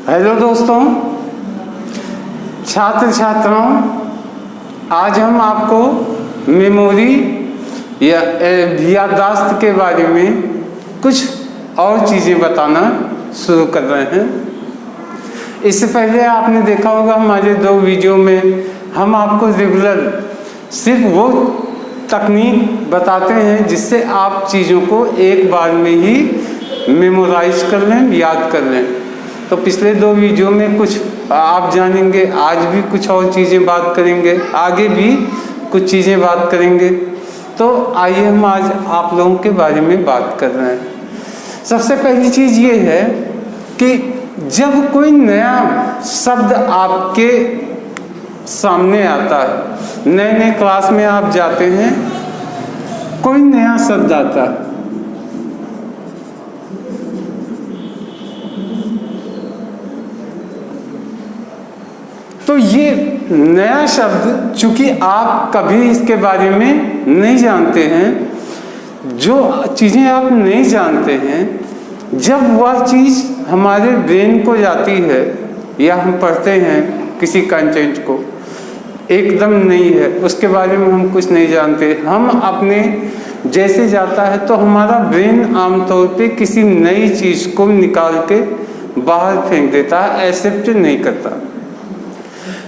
Hello दोस्तों, छात्र छात्राओं, आज हम आपको मेमोरी या याददाश्त के बारे में कुछ और चीज़ें बताना शुरू कर रहे हैं। इससे पहले आपने देखा होगा हमारे 2 वीडियो में हम आपको रेगुलर सिर्फ वो तकनीक बताते हैं जिससे आप चीज़ों को एक बार में ही मेमोराइज कर लें, याद कर लें। तो पिछले 2 वीडियो में कुछ आप जानेंगे, आज भी कुछ और चीज़ें बात करेंगे, आगे भी कुछ चीज़ें बात करेंगे। तो आइए हम आज आप लोगों के बारे में बात कर रहे हैं। सबसे पहली चीज़ ये है कि जब कोई नया शब्द आपके सामने आता है, नए नए क्लास में आप जाते हैं, कोई नया शब्द आता है, तो ये नया शब्द चूंकि आप कभी इसके बारे में नहीं जानते हैं, जो चीज़ें आप नहीं जानते हैं, जब वह चीज़ हमारे ब्रेन को जाती है या हम पढ़ते हैं किसी कंटेंट को, एकदम नहीं है, उसके बारे में हम कुछ नहीं जानते, हम अपने जैसे जाता है तो हमारा ब्रेन आमतौर पे किसी नई चीज़ को निकाल के बाहर फेंक देता है, एक्सेप्ट नहीं करता।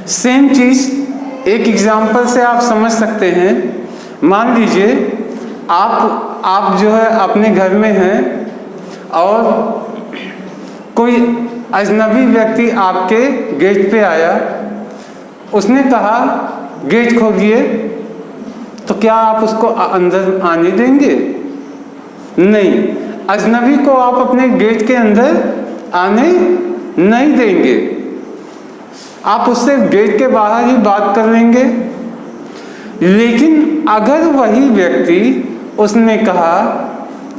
सेम चीज़ एक एग्जाम्पल से आप समझ सकते हैं। मान लीजिए आप जो है अपने घर में हैं और कोई अजनबी व्यक्ति आपके गेट पे आया, उसने कहा गेट खोलिए, तो क्या आप उसको अंदर आने देंगे? नहीं, अजनबी को आप अपने गेट के अंदर आने नहीं देंगे, आप उससे गेट के बाहर ही बात कर लेंगे। लेकिन अगर वही व्यक्ति उसने कहा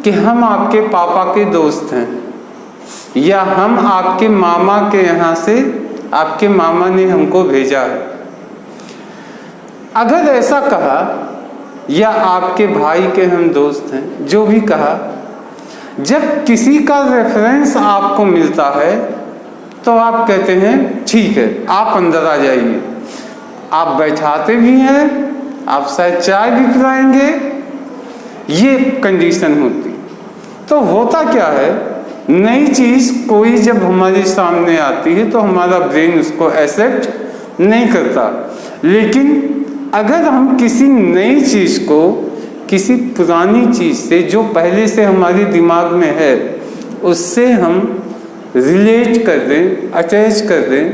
कि हम आपके पापा के दोस्त हैं या हम आपके मामा के यहाँ से, आपके मामा ने हमको भेजा है, अगर ऐसा कहा, या आपके भाई के हम दोस्त हैं, जो भी कहा, जब किसी का रेफरेंस आपको मिलता है तो आप कहते हैं ठीक है, आप अंदर आ जाइए। आप बैठाते भी हैं, आप शायद चाय भी पिलाएंगे, ये कंडीशन होती। तो होता क्या है, नई चीज़ कोई जब हमारे सामने आती है तो हमारा ब्रेन उसको एक्सेप्ट नहीं करता। लेकिन अगर हम किसी नई चीज़ को किसी पुरानी चीज़ से जो पहले से हमारे दिमाग में है उससे हम रिलेट कर दें, अटैच कर दें,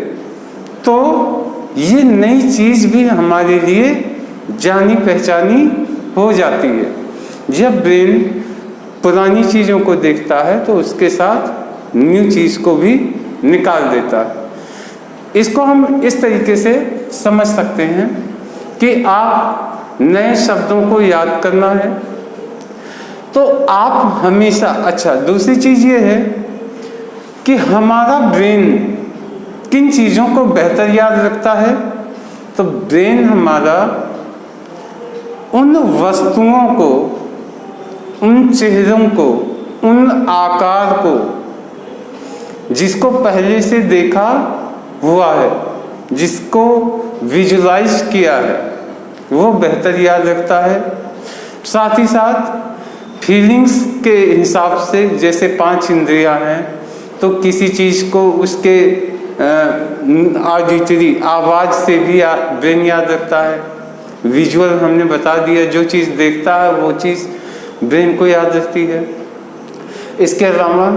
तो ये नई चीज़ भी हमारे लिए जानी पहचानी हो जाती है। जब ब्रेन पुरानी चीज़ों को देखता है तो उसके साथ न्यू चीज़ को भी निकाल देता है। इसको हम इस तरीके से समझ सकते हैं कि आप नए शब्दों को याद करना है तो आप हमेशा, अच्छा दूसरी चीज़ ये है कि हमारा ब्रेन किन चीज़ों को बेहतर याद रखता है, तो ब्रेन हमारा उन वस्तुओं को, उन चेहरों को, उन आकार को जिसको पहले से देखा हुआ है, जिसको विजुलाइज किया है, वो बेहतर याद रखता है। साथ ही साथ फीलिंग्स के हिसाब से, जैसे 5 इंद्रियां हैं, तो किसी चीज़ को उसके ऑडिटरी आवाज़ से भी ब्रेन याद रखता है। विजुअल हमने बता दिया, जो चीज़ देखता है वो चीज़ ब्रेन को याद रखती है। इसके अलावा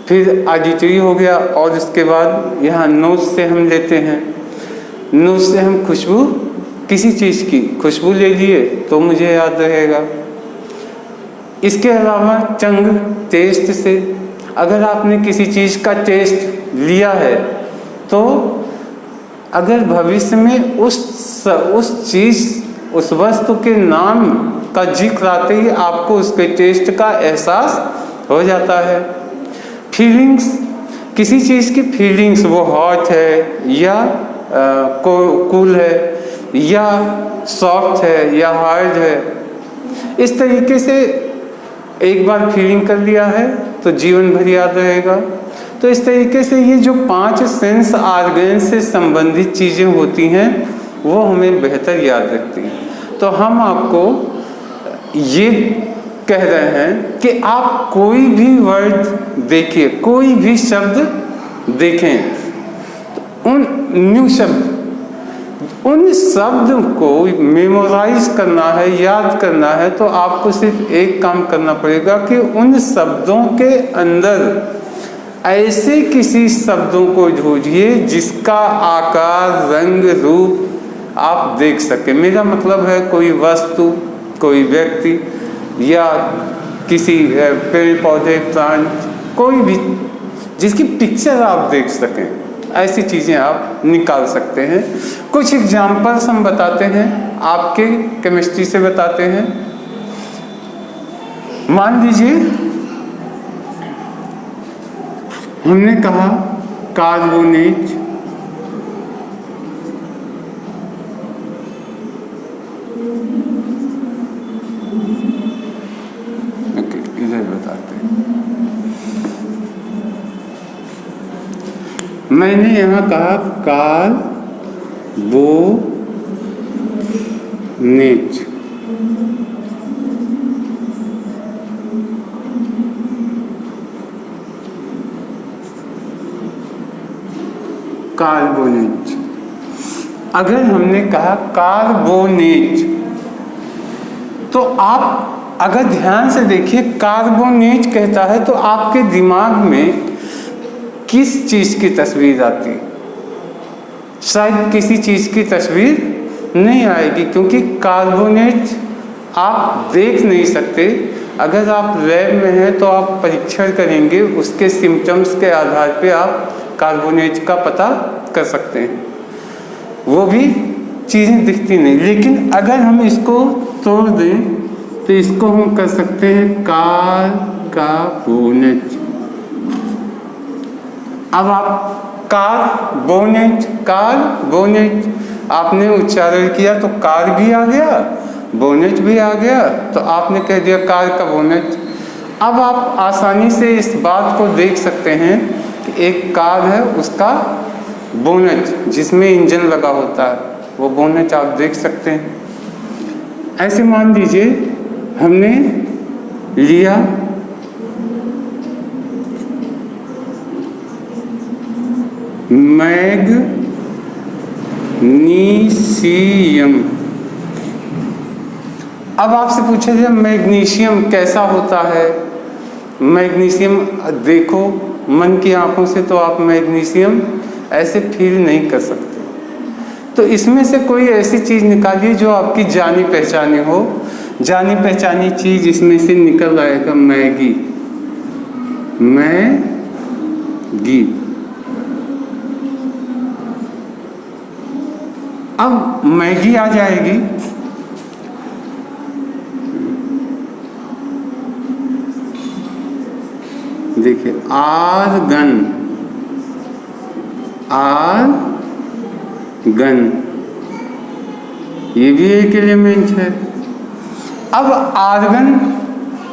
फिर ऑडिटरी हो गया, और इसके बाद यहाँ नोज़ से हम लेते हैं, नोज़ से हम खुशबू, किसी चीज़ की खुशबू ले लिए तो मुझे याद रहेगा। इसके अलावा टंग, टेस्ट से, अगर आपने किसी चीज़ का टेस्ट लिया है तो अगर भविष्य में उस चीज़, उस वस्तु के नाम का जिक्र आते ही आपको उसके टेस्ट का एहसास हो जाता है। फीलिंग्स, किसी चीज़ की फीलिंग्स, वो हॉट है या कूल है या सॉफ्ट है या हार्ड है, इस तरीके से एक बार फीलिंग कर लिया है तो जीवन भर याद रहेगा। तो इस तरीके से ये जो 5 सेंस ऑर्गन से संबंधित चीज़ें होती हैं वो हमें बेहतर याद रखती हैं। तो हम आपको ये कह रहे हैं कि आप कोई भी वर्ड देखिए, कोई भी शब्द देखें, तो उन न्यू शब्द, उन शब्द को मेमोराइज करना है, याद करना है, तो आपको सिर्फ एक काम करना पड़ेगा कि उन शब्दों के अंदर ऐसे किसी शब्दों को ढूंढिए जिसका आकार, रंग, रूप आप देख सके। मेरा मतलब है कोई वस्तु, कोई व्यक्ति या किसी पेड़ पौधे, प्लांट, कोई भी जिसकी पिक्चर आप देख सकें, ऐसी चीज़ें आप निकाल सकते हैं। कुछ एग्जाम्पल्स हम बताते हैं, आपके केमिस्ट्री से बताते हैं। मान लीजिए हमने कहा कार्बोनेट, ओके, इधर बताते हैं। मैंने यहाँ कहा कार्बोनेट, कार्बोनेट। अगर हमने कहा कार्बोनेट, तो आप अगर ध्यान से देखिए, कार्बोनेट कहता है तो आपके दिमाग में किस चीज़ की तस्वीर आती? शायद किसी चीज़ की तस्वीर नहीं आएगी, क्योंकि कार्बोनेट आप देख नहीं सकते। अगर आप लैब में हैं तो आप परीक्षण करेंगे, उसके सिम्टम्स के आधार पे आप कार्बोनेट का पता कर सकते हैं। वो भी चीज़ें दिखती नहीं, लेकिन अगर हम इसको तोड़ दें तो इसको हम कर सकते हैं कार्बोनेट। अब आप कार्बोनेट आपने उच्चारण किया तो कार भी आ गया, बोनेट भी आ गया, तो आपने कह दिया कार्बोनेट। अब आप आसानी से इस बात को देख सकते हैं कि एक कार है, उसका बोनेट जिसमें इंजन लगा होता है, वो बोनेट आप देख सकते हैं। ऐसे मान लीजिए हमने लिया मैग्नीशियम। अब आपसे पूछा जाए मैग्नीशियम कैसा होता है? मैग्नीशियम देखो मन की आंखों से तो आप मैग्नीशियम ऐसे फील नहीं कर सकते। तो इसमें से कोई ऐसी चीज़ निकालिए जो आपकी जानी पहचानी हो। जानी पहचानी चीज़ इसमें से निकल आएगा मैगी। अब मैगी आ जाएगी। देखिए आर्गन, ये भी एक एलिमेंट है। अब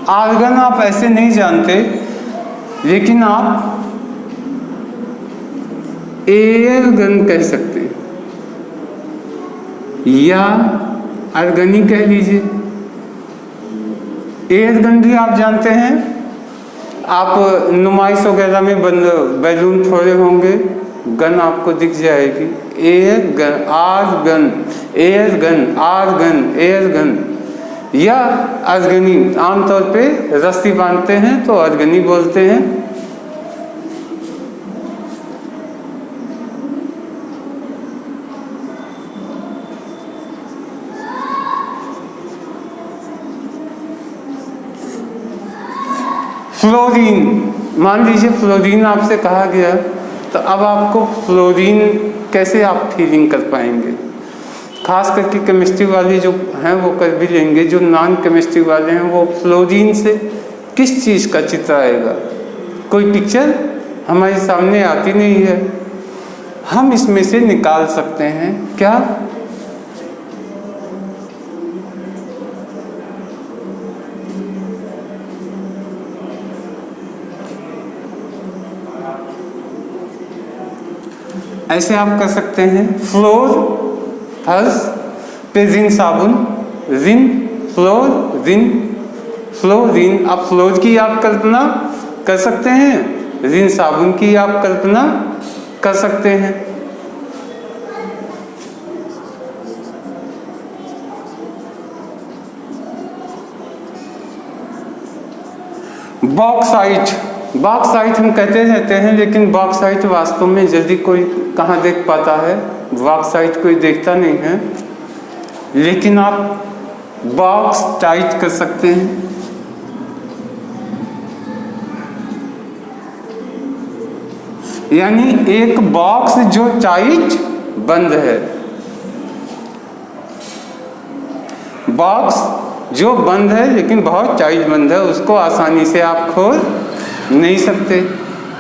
आर्गन आप ऐसे नहीं जानते, लेकिन आप एयर गन कह सकते हैं या अर्गनी कह लीजिए। एयर गन भी आप जानते हैं, आप नुमाइश वगैरह में बैलून फोड़े होंगे, गन आपको दिख जाएगी। एयर गन, एयर गन या अर्गनी। आमतौर पे रस्सी बांधते हैं तो अर्गनी बोलते हैं। फ्लोरीन, मान लीजिए फ्लोरीन आपसे कहा गया, तो अब आपको फ्लोरीन कैसे आप फीलिंग कर पाएंगे? खास करके केमिस्ट्री वाले जो हैं वो कर भी लेंगे, जो नॉन केमिस्ट्री वाले हैं वो फ्लोरीन से किस चीज़ का चित्र आएगा? कोई पिक्चर हमारे सामने आती नहीं है। हम इसमें से निकाल सकते हैं क्या? ऐसे आप कर सकते हैं। फ्लोर फर्श पे रिन साबुन, रिन फ्लोर रिन फ्लोरिन। आप फ्लोर की आप कल्पना कर सकते हैं, रिन साबुन की आप कल्पना कर सकते हैं। बॉक्साइट, बॉक्साइट हम कहते रहते हैं, लेकिन बॉक्साइट वास्तव में जल्दी कोई कहाँ देख पाता है, बॉक्साइट कोई देखता नहीं है, लेकिन आप बॉक्स टाइट कर सकते हैं। यानी एक बॉक्स जो टाइट बंद है, बॉक्स जो बंद है लेकिन बहुत टाइट बंद है, उसको आसानी से आप खोल नहीं सकते।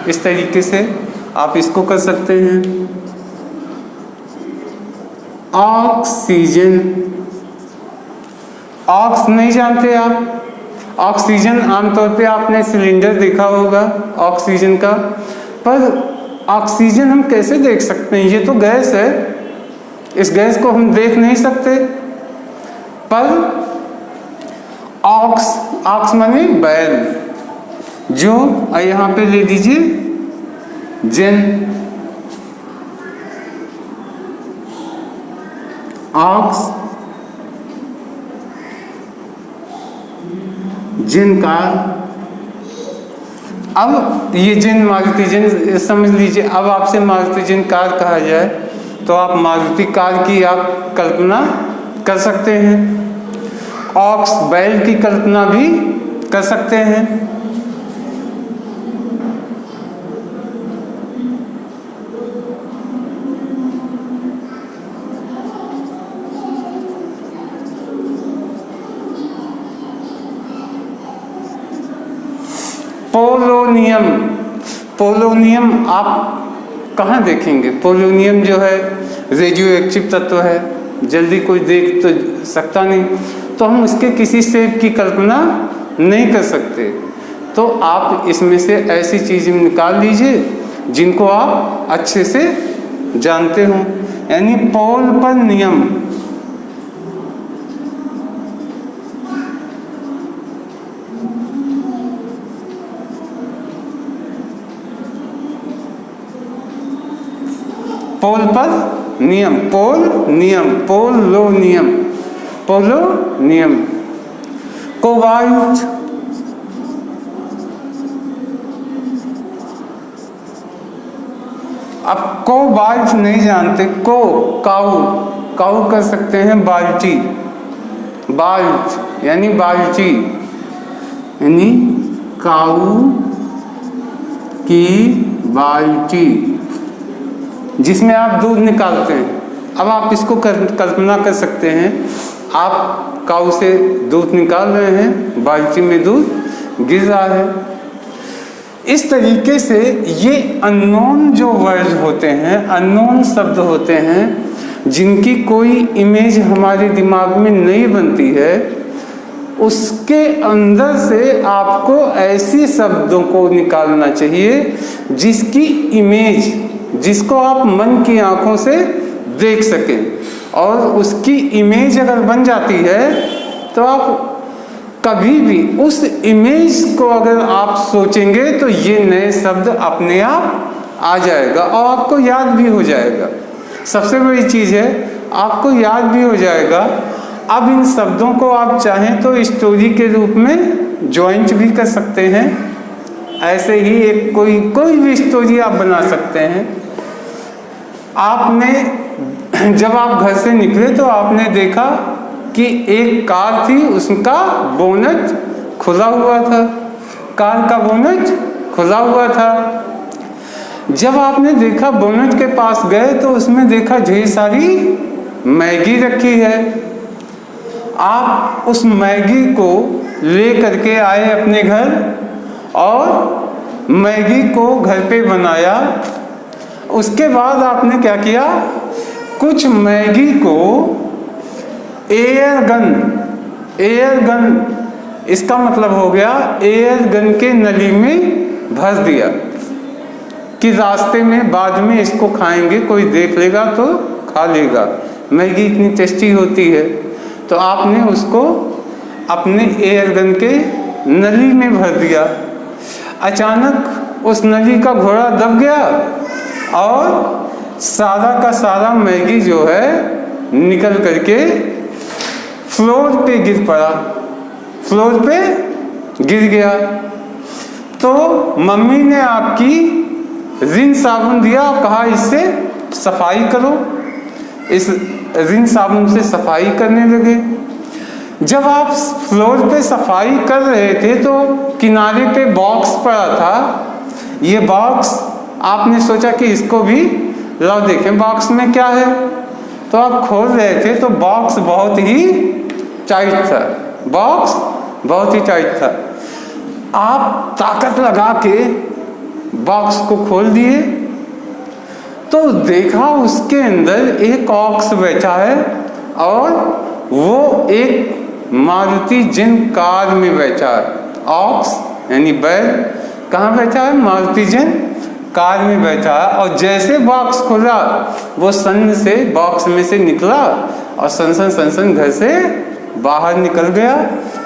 इस तरीके से आप इसको कर सकते हैं। ऑक्सीजन, ऑक्स नहीं जानते आप? ऑक्सीजन आमतौर पे आपने सिलेंडर देखा होगा ऑक्सीजन का, पर ऑक्सीजन हम कैसे देख सकते हैं? ये तो गैस है, इस गैस को हम देख नहीं सकते। पर ऑक्स, ऑक्स माने बैल, जो यहाँ पे ले दीजिए जेन, ऑक्स जेन कार। अब ये जेन मारुति जेन समझ लीजिए। अब आपसे मारुति जेन कार कहा जाए तो आप मारुति कार की आप कल्पना कर सकते हैं, ऑक्स बैल की कल्पना भी कर सकते हैं। पोलोनियम, पोलोनियम आप कहाँ देखेंगे? पोलोनियम जो है रेडियो एक्टिव तत्व है, जल्दी कोई देख तो सकता नहीं, तो हम उसके किसी शेप की कल्पना नहीं कर सकते। तो आप इसमें से ऐसी चीज़ें निकाल लीजिए जिनको आप अच्छे से जानते हो। यानी पोल पर नियम, पोल पर नियम, पोल नियम, पोलो नियम, पोलो नियम। कोबाल्ट, अब कोबाल्ट नहीं जानते, को काऊ, काऊ कर सकते हैं बाल्टी, बाल्ट यानी बाल्टी, यानी काऊ की बाल्टी जिसमें आप दूध निकालते हैं। अब आप इसको कल्पना कर सकते हैं, आप काऊ से दूध निकाल रहे हैं, बाल्टी में दूध गिर रहा है। इस तरीके से ये अननोन जो वर्ड होते हैं, अननोन शब्द होते हैं, जिनकी कोई इमेज हमारे दिमाग में नहीं बनती है, उसके अंदर से आपको ऐसे शब्दों को निकालना चाहिए जिसकी इमेज, जिसको आप मन की आंखों से देख सकें। और उसकी इमेज अगर बन जाती है तो आप कभी भी उस इमेज को अगर आप सोचेंगे तो ये नए शब्द अपने आप आ जाएगा और आपको याद भी हो जाएगा। सबसे बड़ी चीज़ है, आपको याद भी हो जाएगा। अब इन शब्दों को आप चाहें तो स्टोरी के रूप में जॉइंट भी कर सकते हैं। ऐसे ही एक कोई भी स्टोरी आप बना सकते हैं। आपने जब आप घर से निकले तो आपने देखा कि एक कार थी, उसका बोनट खुला हुआ था, कार का बोनट खुला हुआ था। जब आपने देखा, बोनट के पास गए तो उसमें देखा ढेर सारी मैगी रखी है। आप उस मैगी को ले करके आए अपने घर और मैगी को घर पे बनाया। उसके बाद आपने क्या किया, कुछ मैगी को एयर गन, इसका मतलब हो गया एयर गन के नली में भर दिया। कि रास्ते में बाद में इसको खाएंगे, कोई देख लेगा तो खा लेगा, मैगी इतनी टेस्टी होती है। तो आपने उसको अपने एयर गन के नली में भर दिया। अचानक उस नली का घोड़ा दब गया और सारा का सारा मैगी जो है निकल करके फ्लोर पे गिर पड़ा, फ्लोर पे गिर गया। तो मम्मी ने आपकी रिन साबुन दिया और कहा इससे सफाई करो। इस रिन साबुन से सफाई करने लगे। जब आप फ्लोर पे सफाई कर रहे थे तो किनारे पे बॉक्स पड़ा था। ये बॉक्स आपने सोचा कि इसको भी लाओ देखें बॉक्स में क्या है। तो आप खोल रहे थे तो बॉक्स बहुत ही टाइट था, बॉक्स बहुत ही टाइट था। आप ताकत लगा के बॉक्स को खोल दिए तो देखा उसके अंदर एक ऑक्स बैठा है और वो एक मारुति जिन कार में बैठा है। ऑक्स यानी बैल कहाँ बैठा है? मारुति जिन कार में बैठा है। और जैसे बॉक्स खोला वो सन से बॉक्स में से निकला और सन घर से बाहर निकल गया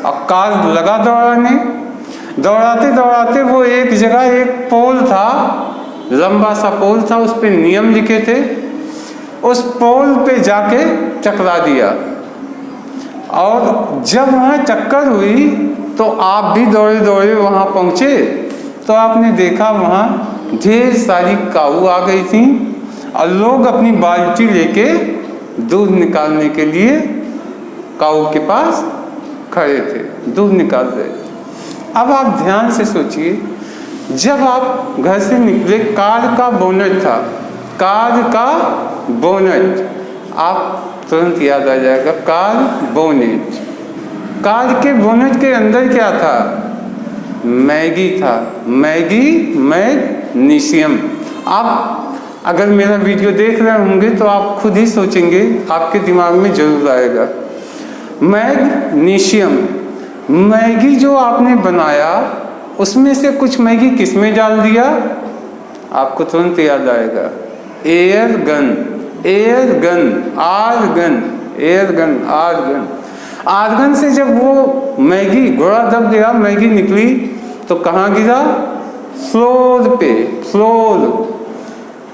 और कार लगा दौड़ाने। दौड़ाते दौड़ाते वो एक जगह एक पोल था, लंबा सा पोल था, उस पे नियम लिखे थे। उस पोल पे जाके टकरा दिया और जब वहाँ टक्कर हुई तो आप भी दौड़े दौड़े वहाँ पहुँचे तो आपने देखा वहाँ ढेर सारी काऊ आ गई थी और लोग अपनी बाल्टी लेके दूध निकालने के लिए काऊ के पास खड़े थे, दूध निकाल रहे। अब आप ध्यान से सोचिए, जब आप घर से निकले कार का बोनट था, कार का बोनट, आप तुरंत याद आ जाएगा कार बोनेट। कार के बोनट के अंदर क्या था? मैगी था, मैगी मैग्नीशियम। आप अगर मेरा वीडियो देख रहे होंगे तो आप खुद ही सोचेंगे, आपके दिमाग में जरूर आएगा मैग्नीशियम। मैगी जो आपने बनाया उसमें से कुछ मैगी किस में डाल दिया? आपको तुरंत याद आएगा air gun, air gun, argon, air gun, argon. Argon से जब वो मैगी घोड़ा दब गया, मैगी निकली तो कहाँ गिरा? फ्लोर पे, फ्लोर।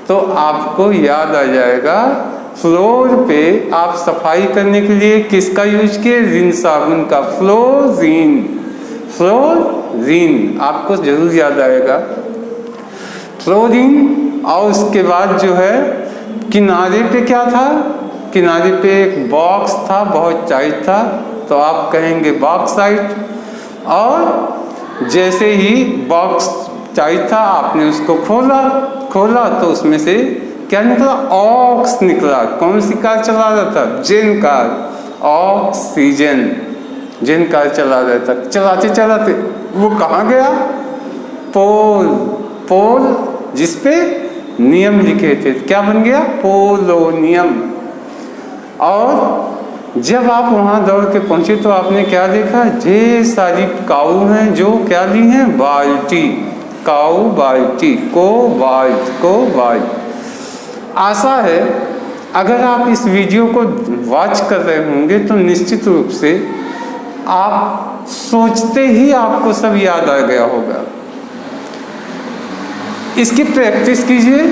तो आपको याद आ जाएगा फ्लोर पे आप सफाई करने के लिए किसका यूज किए? रिन साबुन का, फ्लोरीन, फ्लोरीन आपको जरूर याद आएगा फ्लोरीन। और उसके बाद जो है किनारे पे क्या था? किनारे पे एक बॉक्स था, बहुत टाइट था, तो आप कहेंगे बॉक्साइट। और जैसे ही बॉक्स टाइट था आपने उसको खोला तो उसमें से क्या निकला? ऑक्स निकला। कौन सी कार चला रहा था? जिन कार, ऑक्सीजन, जिन कार चला रहा था। चलाते चलाते वो कहाँ गया? पोल, पोल जिसपे नियम लिखे थे, क्या बन गया? पोलोनियम। और जब आप वहाँ दौड़ के पहुँचे तो आपने क्या देखा? ढेर सारी काऊ हैं जो क्या ली हैं? बाल्टी, काऊ बाल्टी, कोबाल्ट। आशा है अगर आप इस वीडियो को वॉच कर रहे होंगे तो निश्चित रूप से आप सोचते ही आपको सब याद आ गया होगा। इसकी प्रैक्टिस कीजिए।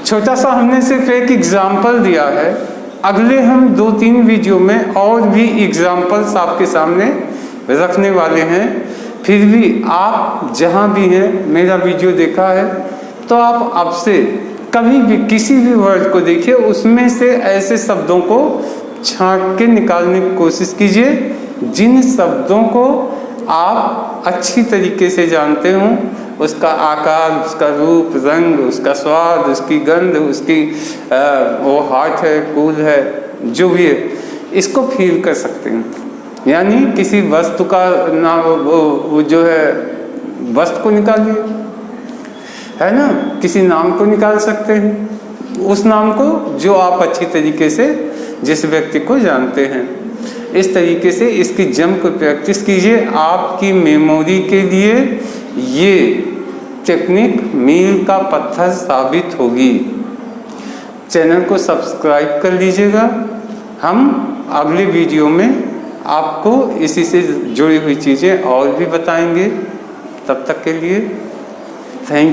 छोटा सा हमने सिर्फ एक एग्जाम्पल दिया है, अगले हम 2-3 वीडियो में और भी एग्जाम्पल्स आपके सामने रखने वाले हैं। फिर भी आप जहाँ भी हैं मेरा वीडियो देखा है तो आप आपसे कभी भी किसी भी वर्ड को देखिए, उसमें से ऐसे शब्दों को छांट के निकालने की कोशिश कीजिए जिन शब्दों को आप अच्छी तरीके से जानते हों, उसका आकार, उसका रूप, रंग, उसका स्वाद, उसकी गंध, उसकी वो हॉट है, कूल है, जो भी है, इसको फील कर सकते हैं। यानी किसी वस्तु का ना वो जो है वस्तु को निकालिए, है ना, किसी नाम को निकाल सकते हैं, उस नाम को जो आप अच्छी तरीके से जिस व्यक्ति को जानते हैं। इस तरीके से इसकी जम को प्रैक्टिस कीजिए। आपकी मेमोरी के लिए ये टेक्निक मील का पत्थर साबित होगी। चैनल को सब्सक्राइब कर लीजिएगा। हम अगले वीडियो में आपको इसी से जुड़ी हुई चीज़ें और भी बताएंगे। तब तक के लिए थैंक